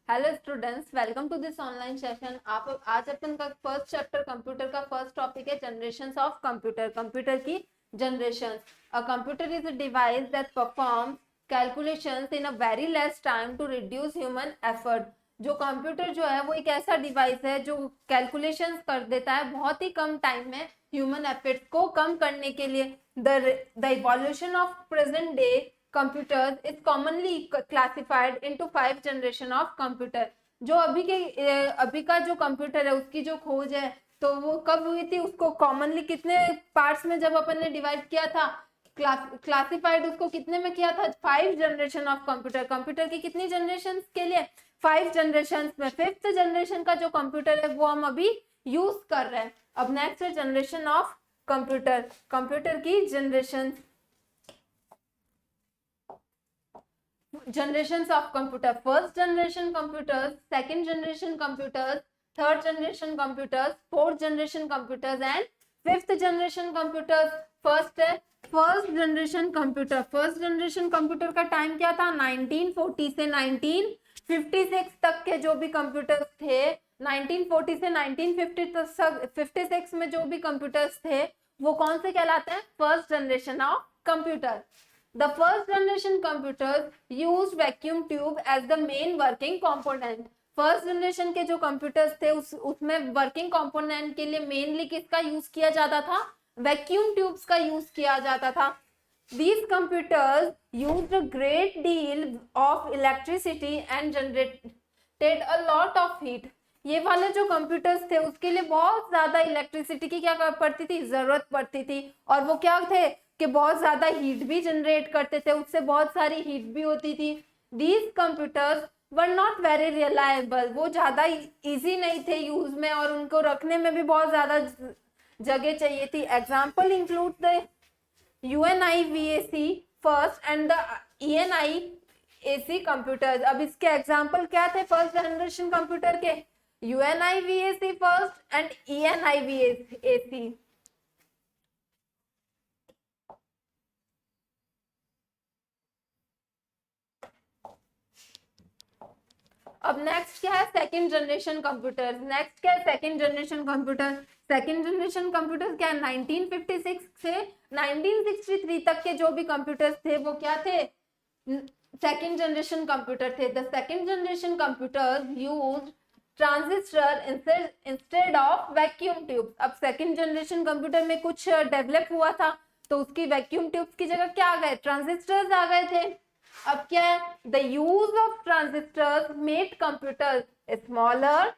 Hello students, welcome to this online session. आप आज अपन का फर्स्ट चैप्टर कंप्यूटर का फर्स्ट टॉपिक है जनरेशंस ऑफ कंप्यूटर। कंप्यूटर की generations. A computer is a device that performs calculations in a very less time to reduce human effort. जो computer जो है वो एक ऐसा डिवाइस है जो कैलकुलेशंस कर देता है बहुत ही कम टाइम में ह्यूमन एफर्ट को कम करने के लिए। The evolution of present day computers is commonly classified into 5 generation of computer। जो अभी का जो कंप्यूटर है उसकी जो खोज है तो वो कब हुई थी, उसको कॉमनली कितने पार्ट्स में जब अपन ने डिवाइड किया था, क्लासिफाइड उसको कितने में किया था, 5 जनरेशन ऑफ कंप्यूटर। कंप्यूटर की कितनी जनरेशन के लिए, 5 जनरेशन में 5th जनरेशन का जो कंप्यूटर है वो हम अभी यूज कर रहे हैं। अब नेक्स्ट है जनरेशन ऑफ कंप्यूटर। कंप्यूटर की generation, generations of computer: first generation computers, second generation computers, third generation computers, fourth generation computers and fifth generation computers। First है first generation computer. First generation computer का time क्या था, 1940 से 1956 तक के जो भी कंप्यूटर्स थे, 1940 से 1956 में जो भी कंप्यूटर्स थे वो कौन से कहलाते हैं, first generation of computer. The first generation computers used vacuum tube as the main working component। First generation के जो कंप्यूटर्स थे उसमें वर्किंग कंपोनेंट के लिए मेनली किसका यूज किया जाता था, वैक्यूम ट्यूब्स का यूज किया जाता था। These computers used a great deal of electricity and generated a lot of heat। ये वाले जो कंप्यूटर्स थे उसके लिए बहुत ज्यादा इलेक्ट्रिसिटी की क्या पड़ती थी, जरूरत पड़ती थी। और वो क्या थे कि बहुत ज्यादा हीट भी जनरेट करते थे, उससे बहुत सारी हीट भी होती थी। These computers were not very reliable. वो ज्यादा इजी नहीं थे यूज में और उनको रखने में भी बहुत ज्यादा जगह चाहिए थी। Example include the UNIVAC first and the ENIAC computers. अब इसके एग्जाम्पल क्या थे फर्स्ट जनरेशन कंप्यूटर के, UNIVAC फर्स्ट एंड ENIVAC। अब नेक्स्ट क्या है, सेकंड जनरेशन कंप्यूटर। नेक्स्ट क्या है, second generation computer. Second generation computer क्या है, 1956 से 1963 तक के जो भी कंप्यूटर्स थे वो क्या थे, सेकंड जनरेशन कंप्यूटर थे। The second generation computer used transistor instead of vacuum tube. अब सेकंड जनरेशन कंप्यूटर में कुछ डेवलप हुआ था तो उसकी वैक्यूम ट्यूब्स की जगह क्या आ गए, ट्रांजिस्टर्स आ गए थे। अब क्या है, the use of transistors made computer smaller,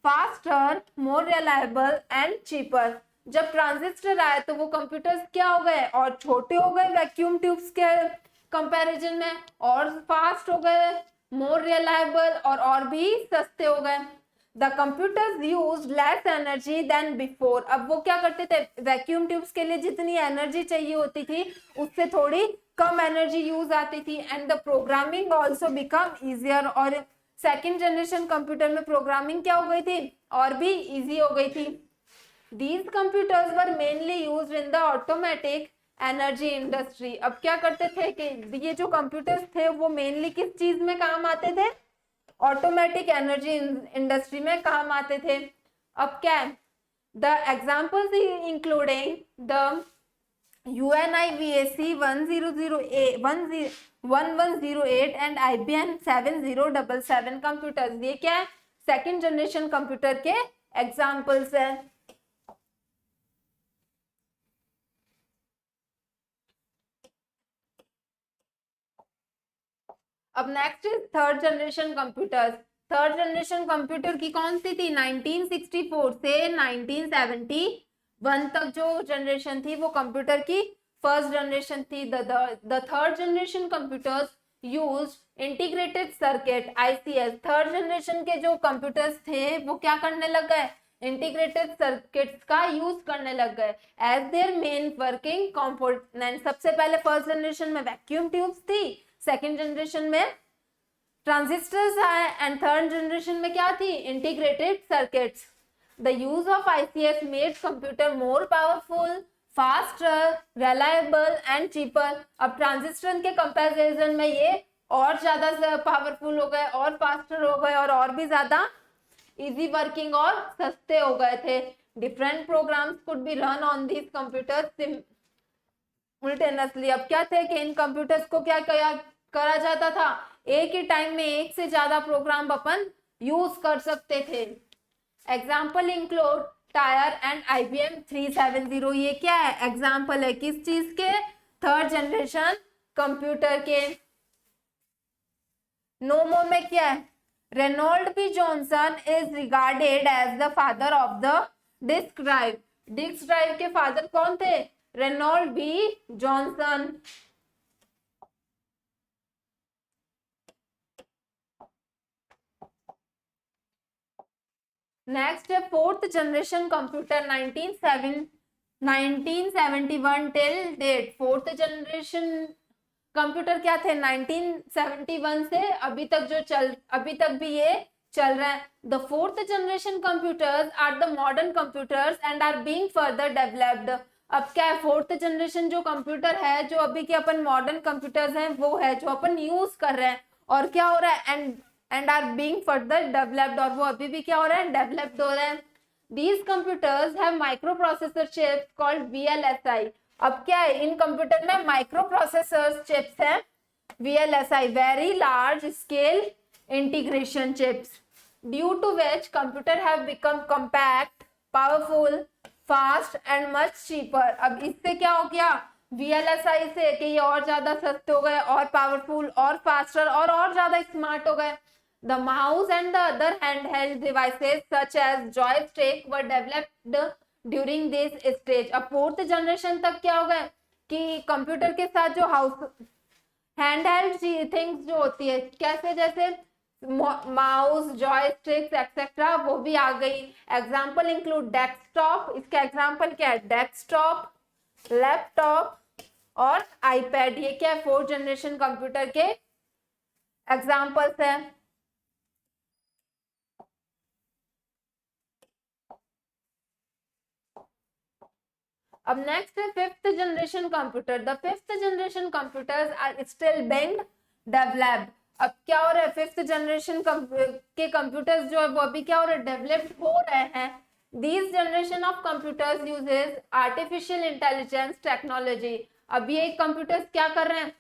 faster, more reliable and cheaper. जब ट्रांजिस्टर आए तो वो कंप्यूटर्स क्या हो गए, और छोटे हो गए वैक्यूम ट्यूब्स के कंपैरिजन में, और फास्ट हो गए, मोर रिलायबल और भी सस्ते हो गए। The computers use less energy than before. अब वो क्या करते थे, वैक्यूम ट्यूब्स के लिए जितनी एनर्जी चाहिए होती थी उससे थोड़ी कम एनर्जी यूज आती थी। And the programming also become easier. और सेकेंड जनरेशन कंप्यूटर में प्रोग्रामिंग क्या हो गई थी, और भी इजी हो गई थी। These computers were mainly use in the automatic energy industry. अब क्या करते थे कि ये जो कंप्यूटर्स थे वो मेनली किस चीज में काम आते थे, ऑटोमेटिक एनर्जी इंडस्ट्री में काम आते थे। अब क्या है, the examples including the UNIVAC 1108 and IBM 7077 computers. ये क्या है, सेकेंड जनरेशन कंप्यूटर के एग्जाम्पल्स है। अब next is third generation computers. Third generation computer की कौन सी थी, 1964 से 1971 तक जो जनरेशन थी वो कंप्यूटर की फर्स्ट जनरेशन थी। The third generation computers use integrated circuit ICS। Third generation के जो कंप्यूटर्स थे वो क्या करने लग गए, इंटीग्रेटेड सर्किट्स का यूज करने लग गए as their main working component. सबसे पहले फर्स्ट जनरेशन में वैक्यूम ट्यूब्स थी, सेकेंड जनरेशन में ट्रांजिस्टर्स आए एंड थर्ड जनरेशन में क्या थी, integrated circuits. The use of ICS made computer more powerful, faster, reliable and cheaper. अब ट्रांजिस्टर के कंपैरिजन में ये और ज्यादा पावरफुल हो गए, और फास्टर हो गए, और भी ज्यादा इजी वर्किंग और सस्ते हो गए थे। Different programs could be run on this computer simultaneously. अब क्या थे कि इन कंप्यूटर्स को क्या करा जाता था, एक ही टाइम में एक से ज्यादा प्रोग्राम अपन यूज कर सकते थे। Example include tyre and IBM 370। ये क्या है, एग्जाम्पल है किस चीज के, थर्ड जनरेशन कंप्यूटर के। नोमो में क्या है, Reynold P Johnson is regarded as the father of the disk drive. Disk drive के फादर कौन थे, रेनॉल्ड बी जॉनसन। नेक्स्ट है fourth generation computer 1971 till date. Fourth generation computer क्या थे, 1971 से अभी तक अभी तक भी ये चल रहा है। The fourth generation computers are the modern computers and are being further developed. अब क्या है, फोर्थ जनरेशन जो कंप्यूटर है, जो अभी के अपन मॉडर्न कंप्यूटर्स हैं, वो है जो अपन यूज कर रहे हैं। और क्या हो रहा है, and are being further developed, और वो अभी भी क्या हो रहा है, डेवलप्ड हो रहा है। These computers have microprocessor chips called VLSI। अब क्या है, इन कंप्यूटर में माइक्रो प्रोसेसर चिप्स हैं, VLSI, very large scale integration chips, due to which computer have become compact, powerful, fast and much cheaper. अब इससे क्या हो गया, VLSI से कि ये और ज्यादा सस्ते हो गए, और पावरफुल, और फास्टर, और ज्यादा स्मार्ट हो गए। The mouse and the other handheld devices such as joystick were developed during this stage। अब फोर्थ जनरेशन तक क्या हो गए कि कंप्यूटर के साथ जो हैंडहेल्ड थिंग्स जो होती है, कैसे, जैसे माउस, जॉयस्टिक्स एक्सेट्रा, वो भी आ गई। एग्जाम्पल इंक्लूड डेस्कटॉप, इसका एग्जाम्पल क्या है, डेस्कटॉप, लैपटॉप और आईपैड। ये क्या है, फोर्थ जनरेशन कंप्यूटर के एग्जाम्पल्स हैं। अब नेक्स्ट है fifth generation computer. The fifth generation computers are still being developed. अब क्या हो रहा है, फिफ्थ जनरेशन के कंप्यूटर्स जो है वो अभी क्या हो रहा है, डेवलप्ड हो रहे हैं। This generation of computers uses artificial intelligence technology. अब ये कंप्यूटर्स क्या कर रहे हैं,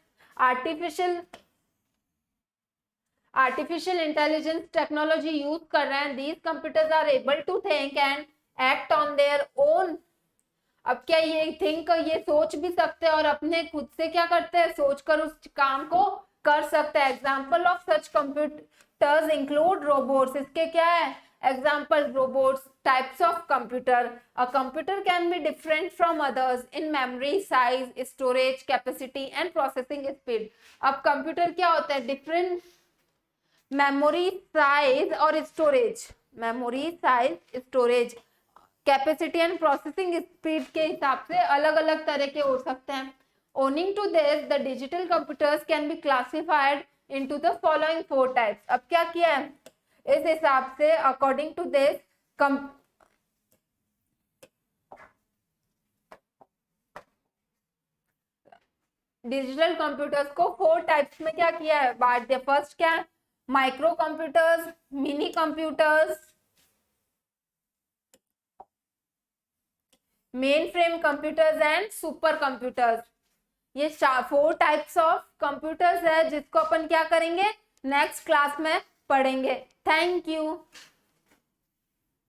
आर्टिफिशियल इंटेलिजेंस टेक्नोलॉजी यूज कर रहे हैं। These computers are able to think and act on their own. अब क्या ये थिंक, ये सोच भी सकते हैं और अपने खुद से क्या करते हैं, सोचकर उस काम को कर सकते हैं। Example of such computers include robots. इसके क्या है example, robots, types of computer. A computer can be different from others in memory, size, storage capacity and processing speed. अब कंप्यूटर क्या होता है, डिफरेंट मेमोरी साइज और storage, memory size, storage capacity and processing speed के हिसाब से अलग अलग तरह के हो सकते हैं। Owning to this the digital computers can be classified into the following 4 types. अब क्या किया है, इस हिसाब से according to this digital computers को 4 टाइप्स में क्या किया है, बांट दिया। फर्स्ट क्या है, micro computers, mini computers, main frame computers and super computers. ये 4 टाइप्स ऑफ कंप्यूटर्स है जिसको अपन क्या करेंगे, नेक्स्ट क्लास में पढ़ेंगे। Thank you.